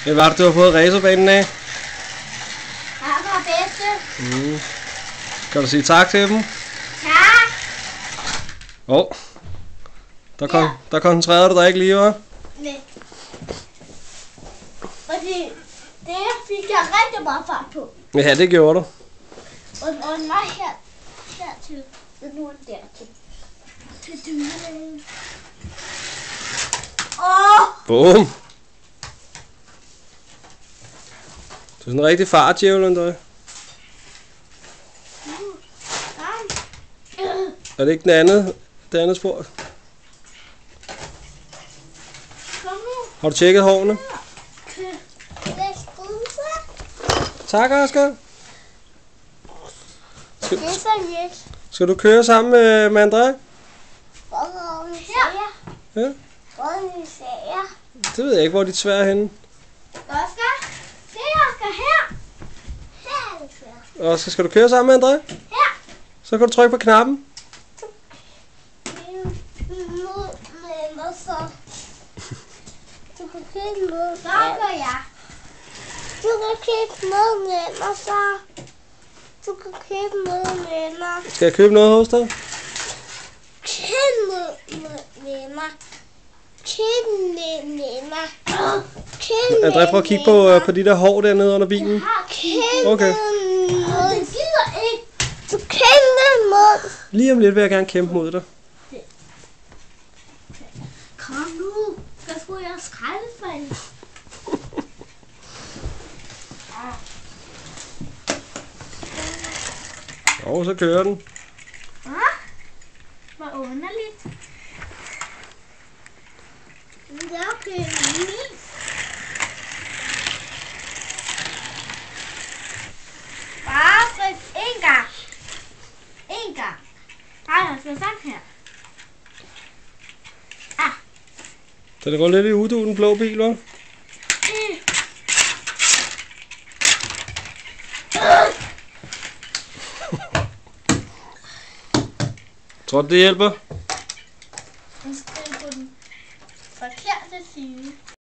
Hvad var det, du har fået racerbanen af? Jeg var bedste. Kan du sige tak til dem? Tak. Der koncentrerede du dig ikke lige, hva'? Nej. Fordi det fik jeg rigtig meget fart på. Ja, det gjorde du. Og nej, hertil. Og nu er den dertil. Til dyrlægen. Bum! Du er sådan en rigtig fartjævlen, André. Er det ikke det andet spor? Kom nu. Har du tjekket hårene? Tak, Oscar. Skal du køre sammen med André? Ja. Det ved jeg ikke, hvor dit svær er henne. Oscar? Se, Oscar, her. Her er det svær. Oscar, skal du køre sammen med André? Her. Så kan du trykke på knappen. Du kan kigge med. Så gør jeg. Du kan kigge med mig, så. Du kan kigge med mig. Skal jeg købe noget hos dig? Kig med mig. Kig med mig. André, prøv at kigge på de der hår dernede under bilen. Okay. Det gider ikke. Du kender mod. Lige om lidt vil jeg gerne kæmpe mod dig. Kom nu. Jeg skulle jeg skraldespande. Og så kører den. Hvor underligt. Det er okay. Bare tryk en gang. En gang. Ej, jeg skal sagt her. Så det går lidt i udu, den blå bil, hva'? Tror du, det hjælper?